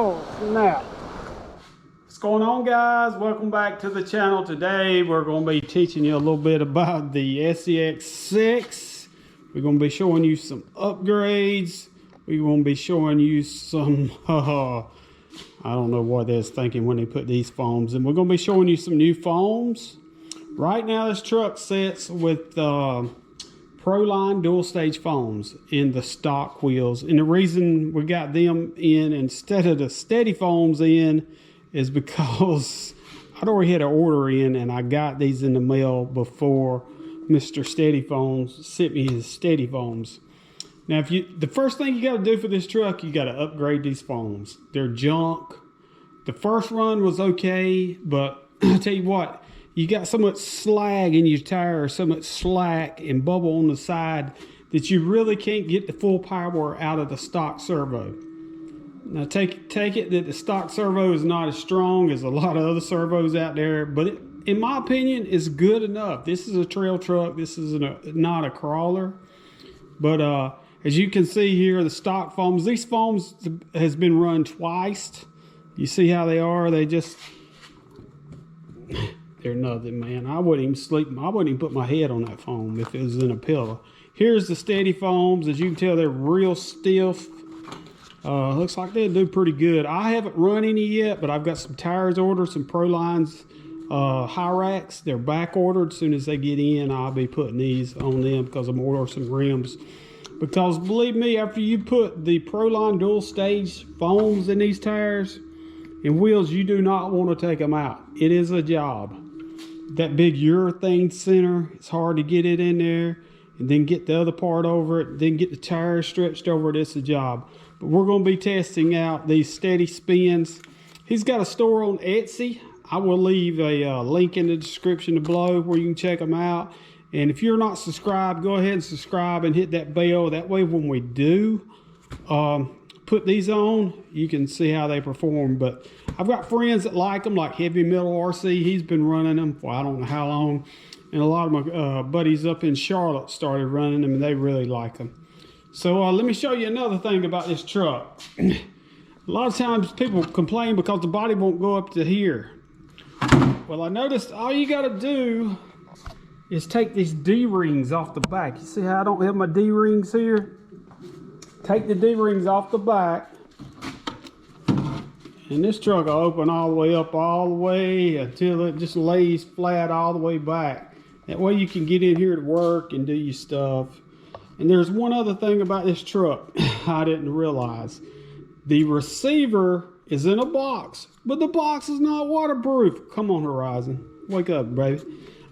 Oh snap. What's going on, guys? Welcome back to the channel. Today we're going to be teaching you a little bit about the SCX6. We're going to be showing you some upgrades. We're going to be showing you some I don't know what they're thinking when they put these foams in. We're going to be showing you some new foams. Right now this truck sits with Proline dual stage foams in the stock wheels, and the reason we got them in instead of the steady foams in is because I'd already had an order in and I got these in the mail before Mr. Steady Foams sent me his steady foams. Now the first thing you got to do for this truck, you got to upgrade these foams. They're junk. The first run was okay, but I tell you what, you got so much slag in your tire, so much slack and bubble on the side that you really can't get the full power out of the stock servo. Now take it that the stock servo is not as strong as a lot of other servos out there, but in my opinion, it's good enough. This is a trail truck. This is not a crawler. But as you can see here, the stock foams, these foams has been run twice. You see how they are? They're nothing, man. I wouldn't even sleep. I wouldn't even put my head on that foam if it was in a pillow. Here's the steady foams. As you can tell, they're real stiff. Looks like they'll do pretty good. I haven't run any yet, but I've got some tires ordered, some Proline's high racks. They're back ordered. As soon as they get in, I'll be putting these on them because I'm ordering some rims. Because believe me, after you put the Proline dual stage foams in these tires and wheels, you do not want to take them out. It is a job. That big urethane center, it's hard to get it in there and then get the other part over it, then get the tires stretched over it. It's a job. But we're going to be testing out these steady spins. He's got a store on Etsy. I will leave a link in the description below where you can check them out. And if you're not subscribed, go ahead and subscribe and hit that bell. That way when we do put these on, you can see how they perform. But I've got friends that like them, like Heavy Metal RC. He's been running them for I don't know how long. And a lot of my buddies up in Charlotte started running them, and they really like them. So let me show you another thing about this truck. A lot of times people complain because the body won't go up to here. Well, I noticed all you got to do is take these D-rings off the back. You see how I don't have my D-rings here? Take the D-rings off the back, and this truck will open all the way up, all the way until it just lays flat all the way back. That way you can get in here to work and do your stuff. And there's one other thing about this truck I didn't realize. The receiver is in a box, but the box is not waterproof. Come on, Horizon. Wake up, baby.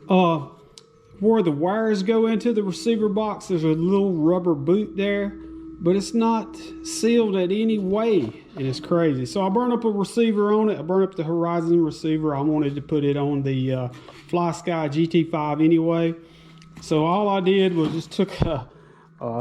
Where the wires go into the receiver box, there's a little rubber boot there, but it's not sealed in any way, and it's crazy. So I burned up a receiver on it. I burned up the Horizon receiver. I wanted to put it on the Fly Sky GT5 anyway. So all I did was just took a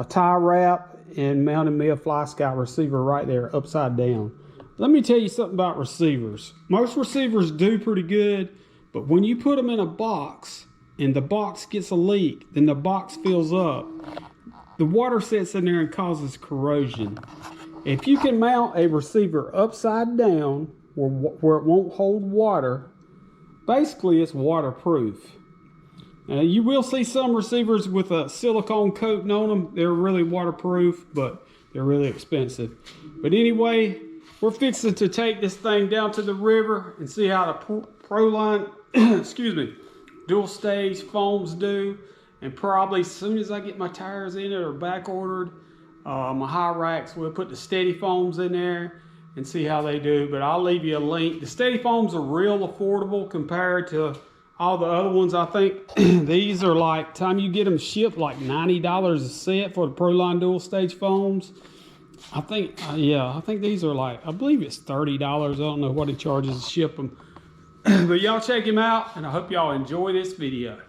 tie wrap and mounted me a Fly Sky receiver right there upside down. Let me tell you something about receivers. Most receivers do pretty good, but when you put them in a box and the box gets a leak, then the box fills up. The water sits in there and causes corrosion. If you can mount a receiver upside down where it won't hold water, basically it's waterproof. Now, you will see some receivers with a silicone coating on them. They're really waterproof, but they're really expensive. But anyway, we're fixing to take this thing down to the river and see how the Proline, excuse me, dual stage foams do. And probably as soon as I get my tires in it or back ordered, my high racks, we'll put the steady foams in there and see how they do. But I'll leave you a link. The steady foams are real affordable compared to all the other ones. I think these are like, time you get them shipped, like $90 a set for the Proline dual stage foams. I think, yeah, I think these are like, I believe it's $30. I don't know what it charges to ship them. But y'all check him out, and I hope y'all enjoy this video.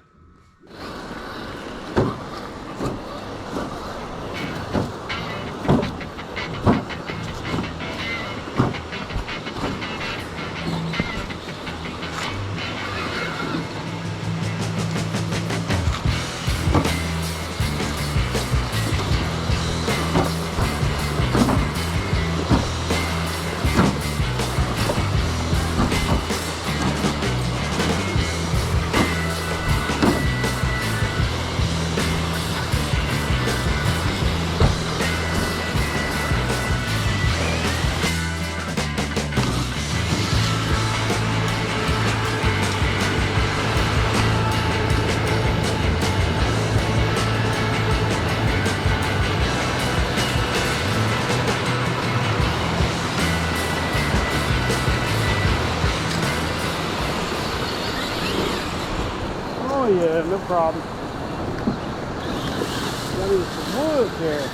Oh yeah, no problem. Got in some wood there.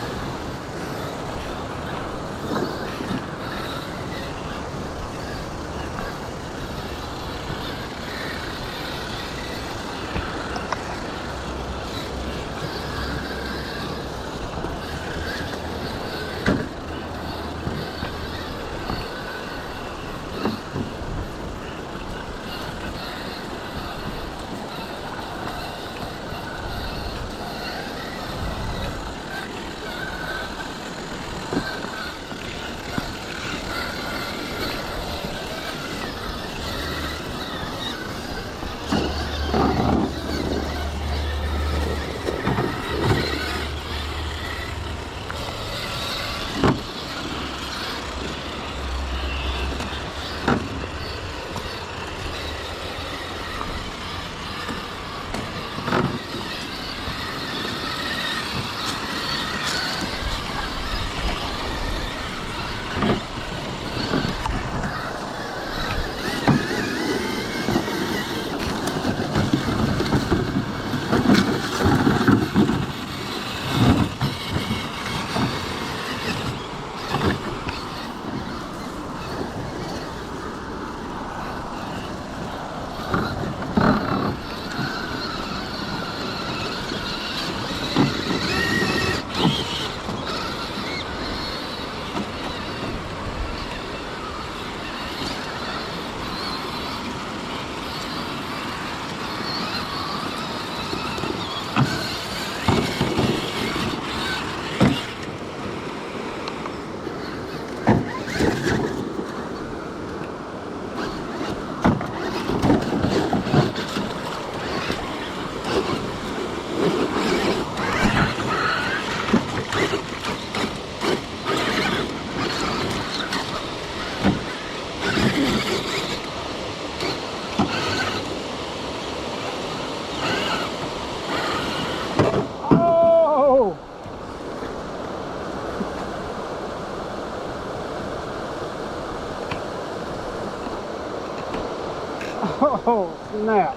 Oh, snap.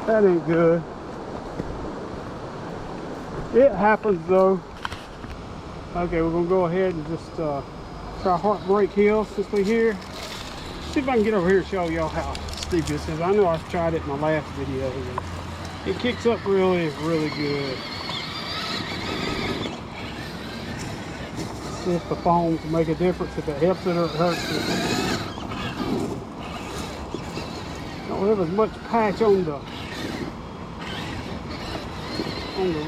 That ain't good. It happens though. Okay, we're gonna go ahead and just try Heartbreak Hill since we're here. See if I can get over here and show y'all how steep this is. I know I've tried it in my last video. It kicks up really, really good. See if the foams make a difference, if it helps it or it hurts it. Don't have as much patch on the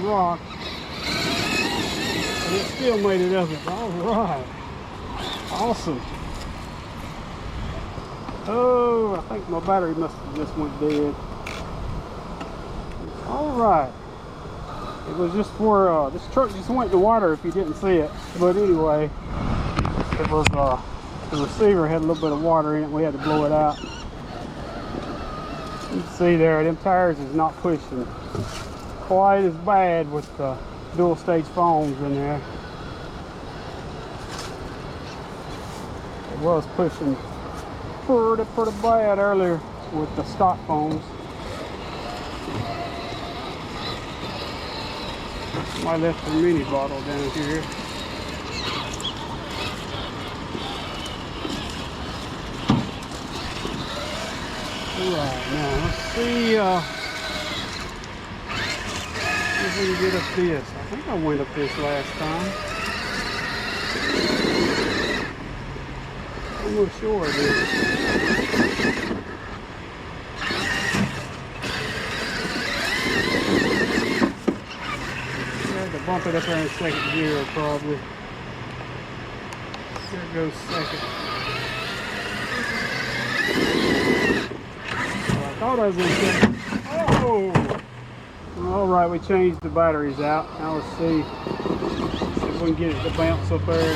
rock, but it still made it up. All right, awesome. Oh, I think my battery must have just went dead. All right, it was just for this truck just went in the water if you didn't see it. But anyway, it was the receiver had a little bit of water in it. We had to blow it out. You can see there, them tires is not pushing quite as bad with the dual stage foams in there. It was pushing pretty bad earlier with the stock foams. I left the mini bottle down here. Alright, now let's see if we can get up this. I think I went up this last time. I'm not sure I did. I had to bump it up there in second gear probably. Here it goes second. I thought I was in second. Oh! Alright, we changed the batteries out. Now let's see if we can get it to bounce up there.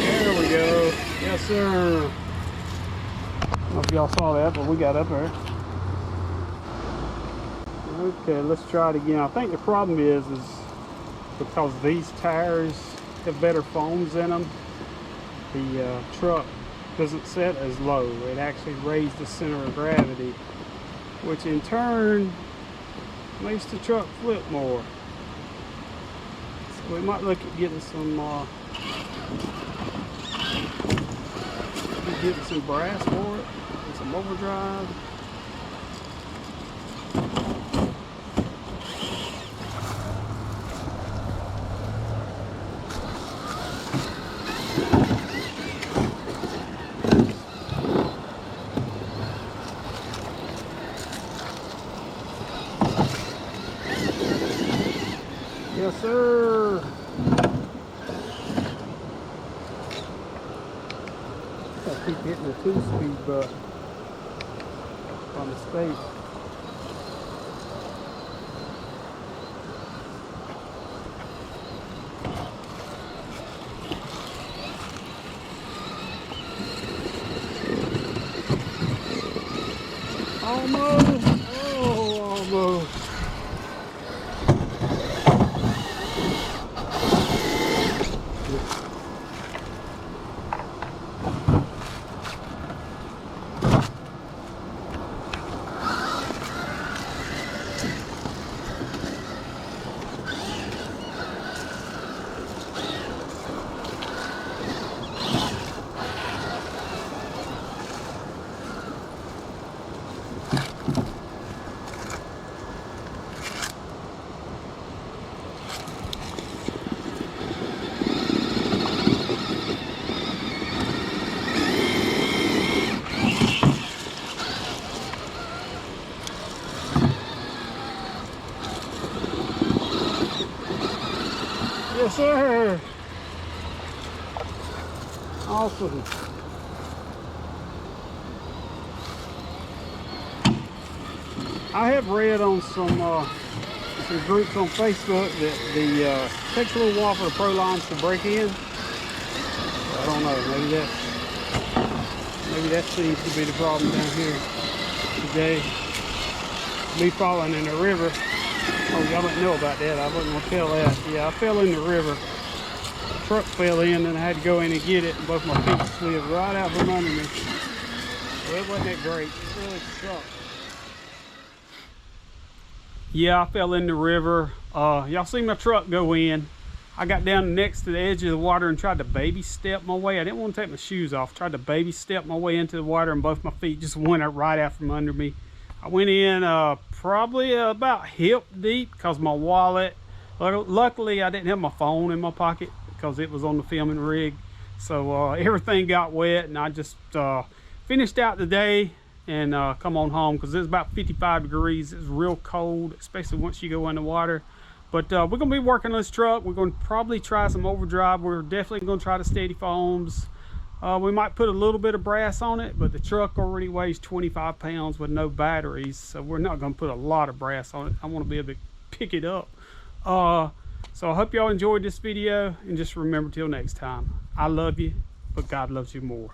There we go. Yes, sir. I don't know if y'all saw that, but we got up there. Okay, let's try it again. I think the problem is because these tires have better foams in them, the truck doesn't set as low. It actually raised the center of gravity, which in turn makes the truck flip more. So we might look at getting some brass for it and some overdrive. Yes, sir. I keep hitting the 2-speed button by mistake. Almost. Oh, almost. Yes, sir. Awesome. I have read on some groups on Facebook that the takes a little while for the Pro lines to break in. I don't know. Maybe that seems to be the problem down here today. Me falling in the river. Oh, y'all didn't know about that. I wasn't gonna tell that. Yeah, I fell in the river. The truck fell in and I had to go in and get it, and both my feet slid right out from under me. Well, it wasn't that great. It really sucked. Yeah, I fell in the river. Y'all see my truck go in. I got down next to the edge of the water and tried to baby step my way. I didn't want to take my shoes off. Tried to baby step my way into the water, and both my feet just went right out from under me. I went in probably about hip deep because my wallet, luckily I didn't have my phone in my pocket because it was on the filming rig. So everything got wet, and I just finished out the day and come on home because it was about 55 degrees. It was real cold, especially once you go in the water. But we're going to be working on this truck. We're going to probably try some overdrive. We're definitely going to try the steady foams. We might put a little bit of brass on it, but the truck already weighs 25 pounds with no batteries, so we're not going to put a lot of brass on it. I want to be able to pick it up. So I hope y'all enjoyed this video, and just remember till next time, I love you, but God loves you more.